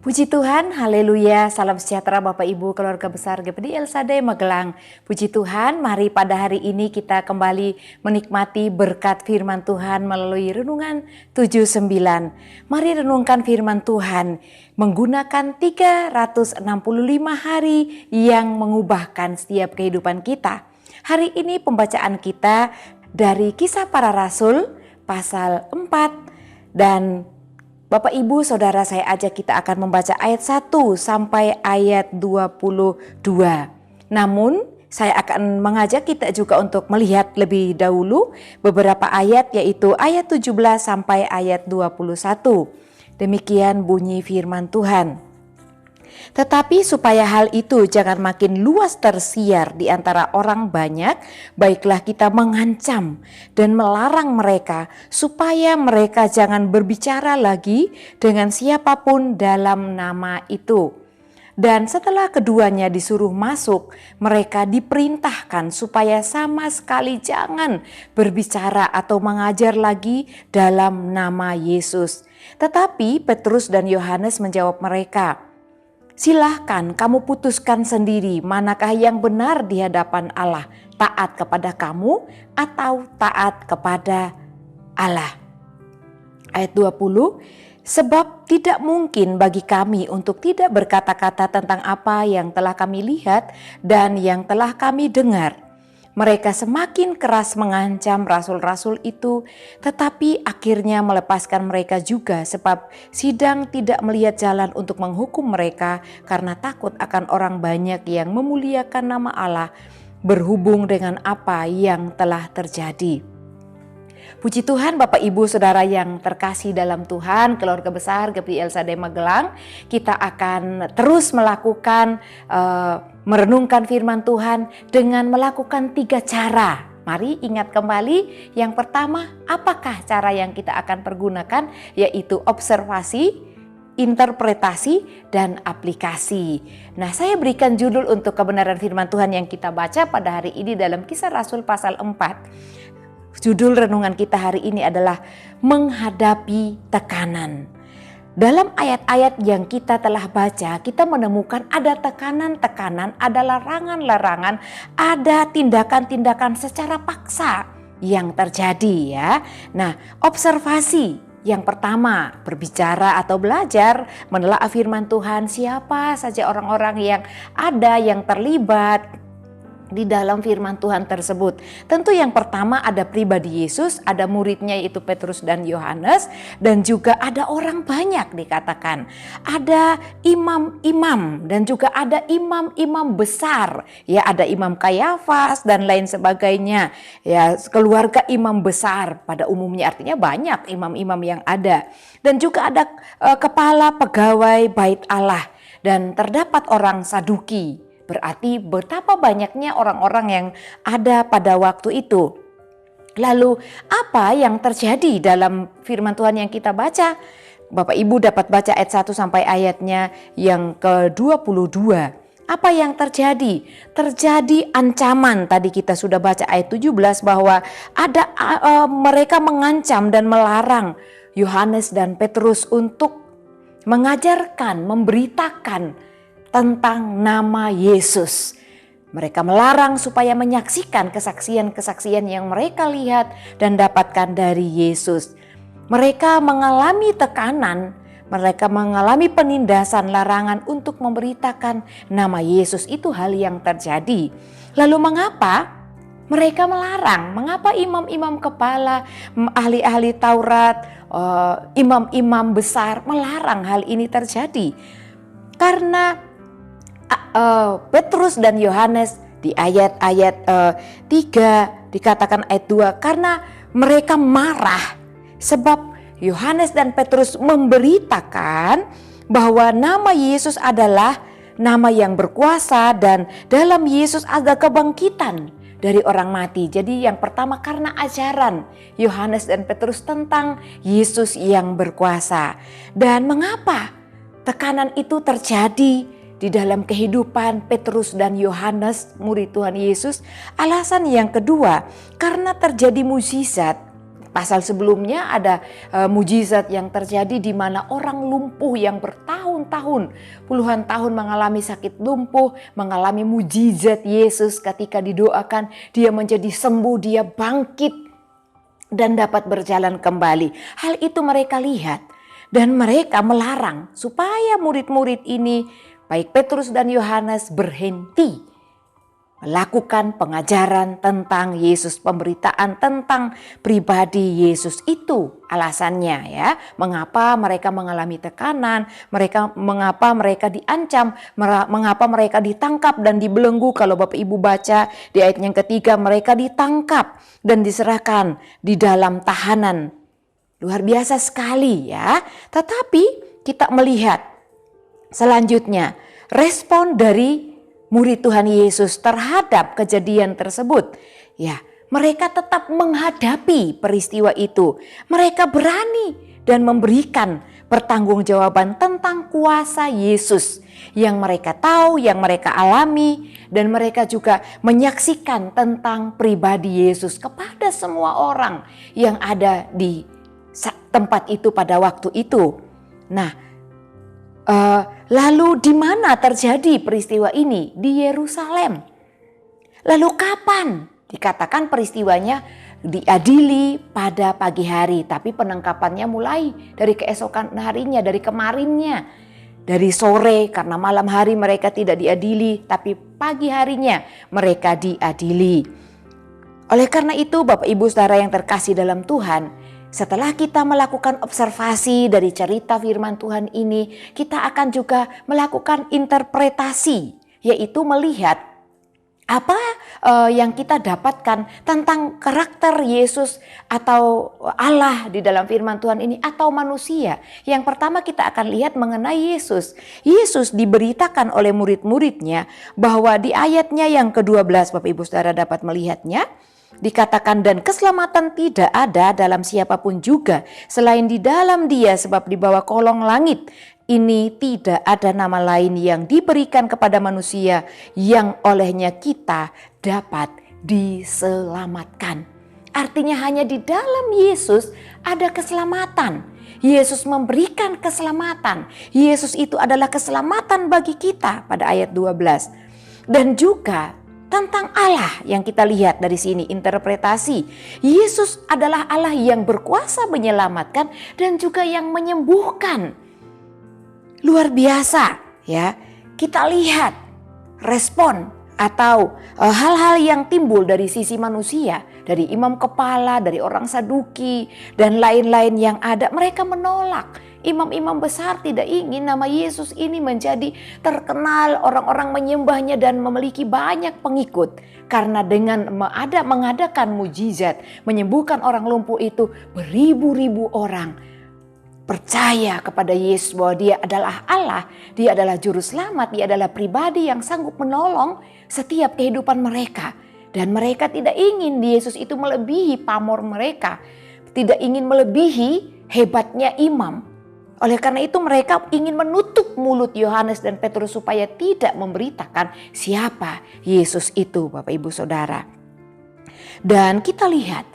Puji Tuhan, haleluya, salam sejahtera Bapak Ibu keluarga besar GPD El Shaddai Magelang. Puji Tuhan, mari pada hari ini kita kembali menikmati berkat firman Tuhan melalui renungan 79. Mari renungkan firman Tuhan menggunakan 365 hari yang mengubahkan setiap kehidupan kita. Hari ini pembacaan kita dari Kisah Para Rasul pasal 4 dan Bapak Ibu Saudara, saya ajak kita akan membaca ayat 1 sampai ayat 22. Namun saya akan mengajak kita juga untuk melihat lebih dahulu beberapa ayat, yaitu ayat 17 sampai ayat 21. Demikian bunyi firman Tuhan. Tetapi supaya hal itu jangan makin luas tersiar di antara orang banyak, baiklah kita mengancam dan melarang mereka supaya mereka jangan berbicara lagi dengan siapapun dalam nama itu. Dan setelah keduanya disuruh masuk, mereka diperintahkan supaya sama sekali jangan berbicara atau mengajar lagi dalam nama Yesus. Tetapi Petrus dan Yohanes menjawab mereka, "Silahkan kamu putuskan sendiri manakah yang benar di hadapan Allah, taat kepada kamu atau taat kepada Allah." Ayat 20, "Sebab tidak mungkin bagi kami untuk tidak berkata-kata tentang apa yang telah kami lihat dan yang telah kami dengar." Mereka semakin keras mengancam rasul-rasul itu, tetapi akhirnya melepaskan mereka juga sebab sidang tidak melihat jalan untuk menghukum mereka karena takut akan orang banyak yang memuliakan nama Allah berhubung dengan apa yang telah terjadi. Puji Tuhan, Bapak Ibu Saudara yang terkasih dalam Tuhan, keluarga besar GPD El Shaddai Magelang, kita akan terus melakukan merenungkan firman Tuhan dengan melakukan 3 cara. Mari ingat kembali, yang pertama, apakah cara yang kita akan pergunakan, yaitu observasi, interpretasi, dan aplikasi. Nah, saya berikan judul untuk kebenaran firman Tuhan yang kita baca pada hari ini dalam Kisah Rasul pasal 4. Judul renungan kita hari ini adalah menghadapi tekanan. Dalam ayat-ayat yang kita telah baca, kita menemukan ada tekanan-tekanan, ada larangan-larangan, ada tindakan-tindakan secara paksa yang terjadi ya. Nah, observasi yang pertama, berbicara atau belajar menelaah firman Tuhan, siapa saja orang-orang yang ada yang terlibat di dalam firman Tuhan tersebut. Tentu yang pertama ada pribadi Yesus, ada muridnya yaitu Petrus dan Yohanes, dan juga ada orang banyak dikatakan. Ada imam-imam dan juga ada imam-imam besar. Ya, ada Imam Kayafas dan lain sebagainya. Ya, keluarga imam besar pada umumnya, artinya banyak imam-imam yang ada. Dan juga ada kepala pegawai bait Allah, dan terdapat orang Saduki. Berarti betapa banyaknya orang-orang yang ada pada waktu itu. Lalu apa yang terjadi dalam firman Tuhan yang kita baca? Bapak Ibu dapat baca ayat 1 sampai ayatnya yang ke-22. Apa yang terjadi? Terjadi ancaman, tadi kita sudah baca ayat 17 bahwa ada mereka mengancam dan melarang Yohanes dan Petrus untuk mengajarkan, memberitakan tentang nama Yesus. Mereka melarang supaya menyaksikan kesaksian-kesaksian yang mereka lihat dan dapatkan dari Yesus. Mereka mengalami tekanan, mereka mengalami penindasan, larangan untuk memberitakan nama Yesus. Itu hal yang terjadi. Lalu mengapa mereka melarang? Mengapa imam-imam kepala, ahli-ahli Taurat, imam-imam besar melarang hal ini terjadi? Karena Petrus dan Yohanes di ayat-ayat 3 dikatakan ayat 2, karena mereka marah sebab Yohanes dan Petrus memberitakan bahwa nama Yesus adalah nama yang berkuasa dan dalam Yesus ada kebangkitan dari orang mati. Jadi yang pertama karena ajaran Yohanes dan Petrus tentang Yesus yang berkuasa. Dan mengapa tekanan itu terjadi di dalam kehidupan Petrus dan Yohanes, murid Tuhan Yesus? Alasan yang kedua, karena terjadi mukjizat pasal sebelumnya ada mujizat yang terjadi di mana orang lumpuh yang bertahun-tahun, puluhan tahun mengalami sakit lumpuh, mengalami mujizat Yesus ketika didoakan, dia menjadi sembuh, dia bangkit dan dapat berjalan kembali. Hal itu mereka lihat dan mereka melarang supaya murid-murid ini, baik Petrus dan Yohanes, berhenti melakukan pengajaran tentang Yesus, pemberitaan tentang pribadi Yesus. Itu alasannya ya, mengapa mereka mengalami tekanan, mengapa mereka diancam, mengapa mereka ditangkap dan dibelenggu. Kalau Bapak Ibu baca di ayat yang ketiga, mereka ditangkap dan diserahkan di dalam tahanan. Luar biasa sekali ya. Tetapi kita melihat selanjutnya respon dari murid Tuhan Yesus terhadap kejadian tersebut. Ya, mereka tetap menghadapi peristiwa itu. Mereka berani dan memberikan pertanggungjawaban tentang kuasa Yesus yang mereka tahu, yang mereka alami, dan mereka juga menyaksikan tentang pribadi Yesus kepada semua orang yang ada di tempat itu pada waktu itu. Nah, lalu di mana terjadi peristiwa ini? Di Yerusalem. Lalu kapan? Dikatakan peristiwanya diadili pada pagi hari, tapi penangkapannya mulai dari keesokan harinya, dari kemarinnya, dari sore, karena malam hari mereka tidak diadili, tapi pagi harinya mereka diadili. Oleh karena itu, Bapak Ibu Saudara yang terkasih dalam Tuhan, setelah kita melakukan observasi dari cerita firman Tuhan ini, kita akan juga melakukan interpretasi, yaitu melihat apa yang kita dapatkan tentang karakter Yesus atau Allah di dalam firman Tuhan ini atau manusia. Yang pertama kita akan lihat mengenai Yesus. Yesus diberitakan oleh murid-muridnya bahwa di ayatnya yang ke-12, Bapak Ibu Saudara dapat melihatnya, dikatakan, dan keselamatan tidak ada dalam siapapun juga selain di dalam Dia, sebab di bawah kolong langit ini tidak ada nama lain yang diberikan kepada manusia yang olehnya kita dapat diselamatkan. Artinya hanya di dalam Yesus ada keselamatan. Yesus memberikan keselamatan. Yesus itu adalah keselamatan bagi kita pada ayat 12. Dan juga tentang Allah yang kita lihat dari sini interpretasi. Yesus adalah Allah yang berkuasa menyelamatkan dan juga yang menyembuhkan. Luar biasa ya. Kita lihat respon atau hal-hal yang timbul dari sisi manusia, dari imam kepala, dari orang Saduki dan lain-lain yang ada. Mereka menolak. Imam-imam besar tidak ingin nama Yesus ini menjadi terkenal, orang-orang menyembahnya dan memiliki banyak pengikut. Karena dengan mengadakan mujizat, menyembuhkan orang lumpuh itu, beribu-ribu orang percaya kepada Yesus bahwa Dia adalah Allah, Dia adalah juru selamat, Dia adalah pribadi yang sanggup menolong setiap kehidupan mereka. Dan mereka tidak ingin Yesus itu melebihi pamor mereka, tidak ingin melebihi hebatnya imam. Oleh karena itu mereka ingin menutup mulut Yohanes dan Petrus supaya tidak memberitakan siapa Yesus itu, Bapak Ibu Saudara. Dan kita lihat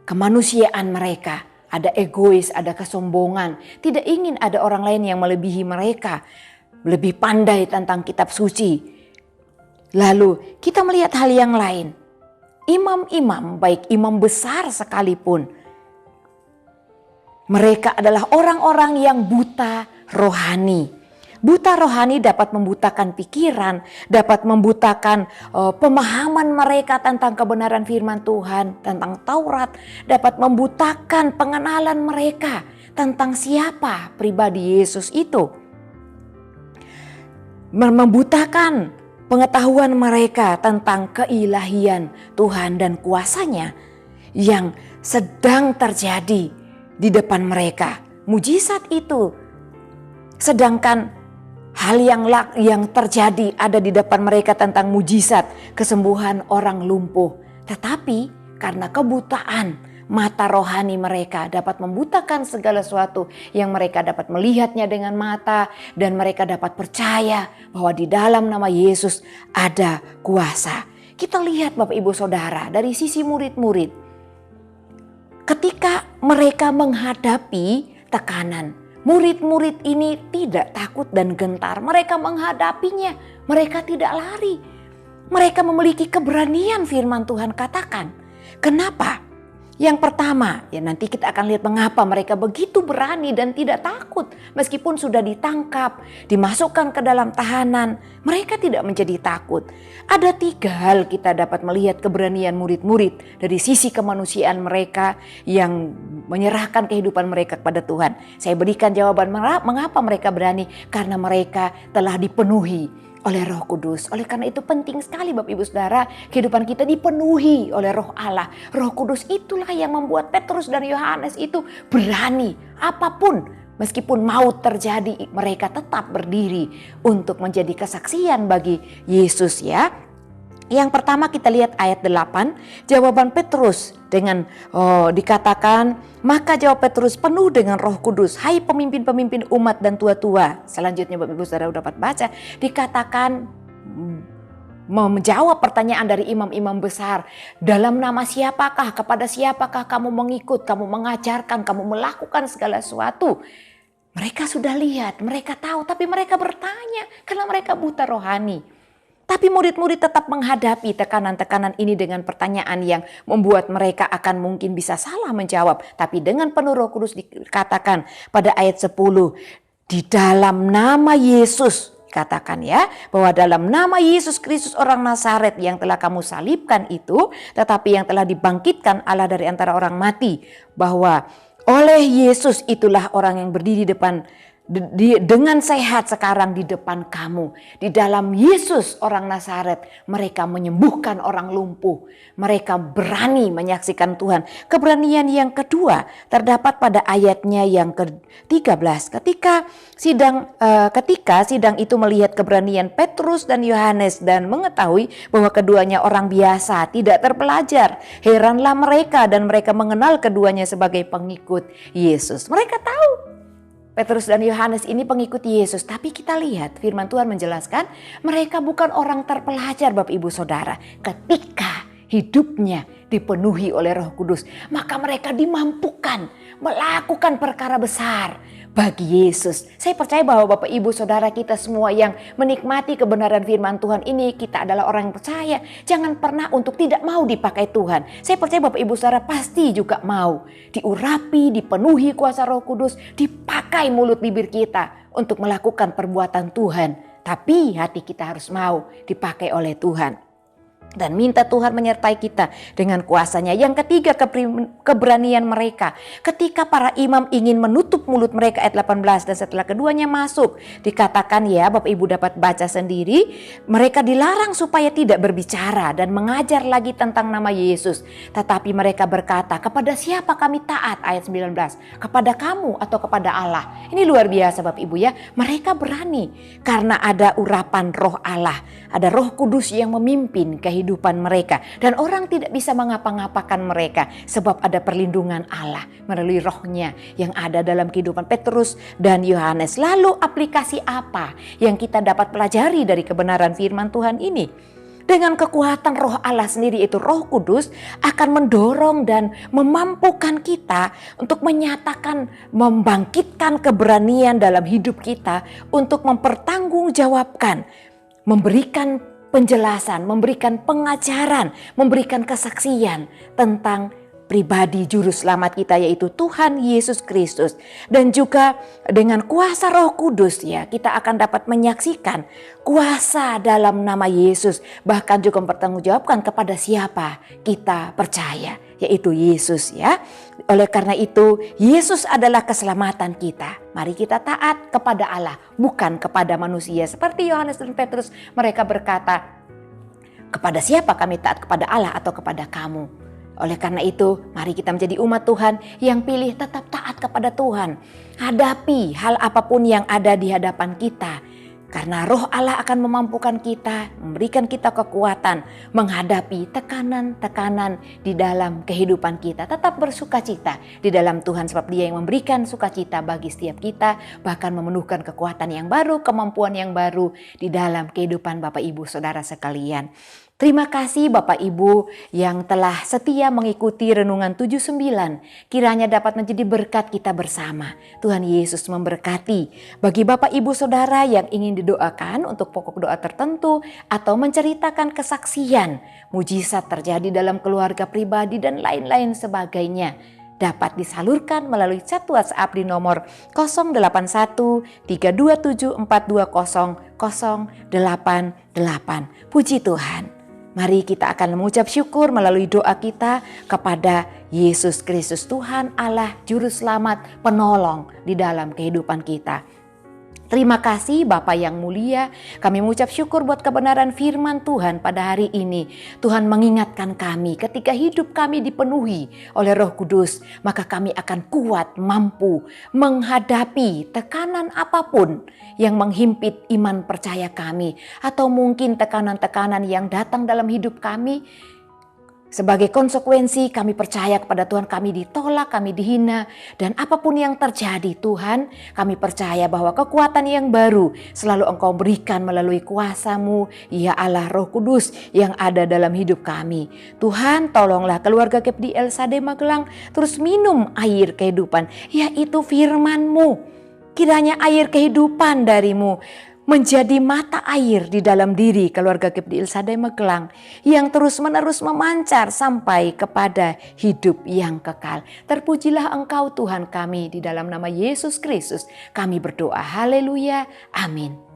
kemanusiaan mereka, ada egois, ada kesombongan, tidak ingin ada orang lain yang melebihi mereka, lebih pandai tentang kitab suci. Lalu kita melihat hal yang lain, imam-imam, baik imam besar sekalipun, mereka adalah orang-orang yang buta rohani. Buta rohani dapat membutakan pikiran, dapat membutakan pemahaman mereka tentang kebenaran firman Tuhan, tentang Taurat, dapat membutakan pengenalan mereka tentang siapa pribadi Yesus itu. Membutakan pengetahuan mereka tentang keilahian Tuhan dan kuasanya yang sedang terjadi di depan mereka, mujizat itu. Sedangkan hal yang terjadi ada di depan mereka tentang mujizat kesembuhan orang lumpuh. Tetapi karena kebutaan mata rohani mereka dapat membutakan segala sesuatu yang mereka dapat melihatnya dengan mata, dan mereka dapat percaya bahwa di dalam nama Yesus ada kuasa. Kita lihat Bapak Ibu Saudara dari sisi murid-murid. Ketika mereka menghadapi tekanan. Murid-murid ini tidak takut dan gentar. Mereka menghadapinya. Mereka tidak lari. Mereka memiliki keberanian firman Tuhan katakan. Kenapa? Yang pertama, ya nanti kita akan lihat mengapa mereka begitu berani dan tidak takut. Meskipun sudah ditangkap, dimasukkan ke dalam tahanan, mereka tidak menjadi takut. Ada 3 hal kita dapat melihat keberanian murid-murid dari sisi kemanusiaan mereka yang menyerahkan kehidupan mereka kepada Tuhan. Saya berikan jawaban mengapa mereka berani, karena mereka telah dipenuhi oleh Roh Kudus. Oleh karena itu penting sekali Bapak Ibu Saudara, kehidupan kita dipenuhi oleh Roh Allah. Roh Kudus itulah yang membuat Petrus dan Yohanes itu berani apapun. Meskipun maut terjadi, mereka tetap berdiri untuk menjadi kesaksian bagi Yesus ya. Yang pertama kita lihat ayat 8, jawaban Petrus dengan dikatakan, maka jawab Petrus penuh dengan Roh Kudus, hai pemimpin-pemimpin umat dan tua-tua. Selanjutnya Bapak Ibu Saudara dapat baca, dikatakan menjawab pertanyaan dari imam-imam besar, dalam nama siapakah, kepada siapakah kamu mengikut, kamu mengajarkan, kamu melakukan segala sesuatu. Mereka sudah lihat, mereka tahu, tapi mereka bertanya karena mereka buta rohani. Tapi murid-murid tetap menghadapi tekanan-tekanan ini dengan pertanyaan yang membuat mereka akan mungkin bisa salah menjawab. Tapi dengan penuh Roh Kudus dikatakan pada ayat 10, di dalam nama Yesus, katakan ya, bahwa dalam nama Yesus Kristus orang Nazaret yang telah kamu salibkan itu, tetapi yang telah dibangkitkan Allah dari antara orang mati, bahwa oleh Yesus itulah orang yang berdiri dengan sehat sekarang di depan kamu. Di dalam Yesus orang Nazaret, mereka menyembuhkan orang lumpuh. Mereka berani menyaksikan Tuhan. Keberanian yang kedua terdapat pada ayatnya yang ke-13. Ketika sidang itu melihat keberanian Petrus dan Yohanes dan mengetahui bahwa keduanya orang biasa, tidak terpelajar, heranlah mereka dan mereka mengenal keduanya sebagai pengikut Yesus. Mereka tahu Petrus dan Yohanes ini pengikut Yesus, tapi kita lihat firman Tuhan menjelaskan mereka bukan orang terpelajar Bapak Ibu Saudara. Ketika hidupnya dipenuhi oleh Roh Kudus, maka mereka dimampukan melakukan perkara besar bagi Yesus. Saya percaya bahwa Bapak Ibu Saudara kita semua yang menikmati kebenaran firman Tuhan ini, kita adalah orang yang percaya. Jangan pernah untuk tidak mau dipakai Tuhan. Saya percaya Bapak Ibu Saudara pasti juga mau diurapi, dipenuhi kuasa Roh Kudus, dipakai mulut bibir kita untuk melakukan perbuatan Tuhan. Tapi hati kita harus mau dipakai oleh Tuhan. Dan minta Tuhan menyertai kita dengan kuasanya. Yang ketiga, keberanian mereka. Ketika para imam ingin menutup mulut mereka, ayat 18, dan setelah keduanya masuk, dikatakan ya Bapak Ibu dapat baca sendiri, mereka dilarang supaya tidak berbicara dan mengajar lagi tentang nama Yesus. Tetapi mereka berkata, kepada siapa kami taat? Ayat 19, kepada kamu atau kepada Allah? Ini luar biasa Bapak Ibu ya. Mereka berani karena ada urapan Roh Allah, ada Roh Kudus yang memimpin kehidupan mereka, dan orang tidak bisa mengapa-ngapakan mereka sebab ada perlindungan Allah melalui Rohnya yang ada dalam kehidupan Petrus dan Yohanes. Lalu aplikasi apa yang kita dapat pelajari dari kebenaran firman Tuhan ini? Dengan kekuatan Roh Allah sendiri, itu Roh Kudus, akan mendorong dan memampukan kita untuk menyatakan, membangkitkan keberanian dalam hidup kita untuk mempertanggungjawabkan, memberikan penjelasan, memberikan pengajaran, memberikan kesaksian tentang pribadi juru selamat kita, yaitu Tuhan Yesus Kristus. Dan juga dengan kuasa Roh Kudus ya, kita akan dapat menyaksikan kuasa dalam nama Yesus, bahkan juga mempertanggungjawabkan kepada siapa kita percaya, yaitu Yesus ya. Oleh karena itu, Yesus adalah keselamatan kita. Mari kita taat kepada Allah, bukan kepada manusia. Seperti Yohanes dan Petrus, mereka berkata, kepada siapa kami taat, kepada Allah atau kepada kamu? Oleh karena itu, mari kita menjadi umat Tuhan yang pilih tetap taat kepada Tuhan. Hadapi hal apapun yang ada di hadapan kita. Karena Roh Allah akan memampukan kita, memberikan kita kekuatan menghadapi tekanan-tekanan di dalam kehidupan kita. Tetap bersukacita di dalam Tuhan, sebab Dia yang memberikan sukacita bagi setiap kita, bahkan memenuhkan kekuatan yang baru, kemampuan yang baru di dalam kehidupan Bapak Ibu Saudara sekalian. Terima kasih Bapak Ibu yang telah setia mengikuti Renungan 79. Kiranya dapat menjadi berkat kita bersama. Tuhan Yesus memberkati. Bagi Bapak Ibu Saudara yang ingin didoakan untuk pokok doa tertentu atau menceritakan kesaksian, mujizat terjadi dalam keluarga pribadi dan lain-lain sebagainya, dapat disalurkan melalui chat WhatsApp di nomor 081 327 420 088. Puji Tuhan. Mari kita akan mengucap syukur melalui doa kita kepada Yesus Kristus, Tuhan Allah Juru Selamat, penolong di dalam kehidupan kita. Terima kasih Bapa yang mulia, kami mengucap syukur buat kebenaran firman Tuhan pada hari ini. Tuhan mengingatkan kami ketika hidup kami dipenuhi oleh Roh Kudus, maka kami akan kuat, mampu menghadapi tekanan apapun yang menghimpit iman percaya kami. Atau mungkin tekanan-tekanan yang datang dalam hidup kami. Sebagai konsekuensi kami percaya kepada Tuhan, kami ditolak, kami dihina, dan apapun yang terjadi Tuhan, kami percaya bahwa kekuatan yang baru selalu Engkau berikan melalui kuasa-Mu, ya Allah Roh Kudus yang ada dalam hidup kami. Tuhan, tolonglah keluarga GEPDI El Shaddai Magelang terus minum air kehidupan, yaitu firman-Mu. Kiranya air kehidupan dari-Mu menjadi mata air di dalam diri keluarga GEPDI El Shaddai Magelang yang terus-menerus memancar sampai kepada hidup yang kekal. Terpujilah Engkau Tuhan kami, di dalam nama Yesus Kristus kami berdoa. Haleluya. Amin.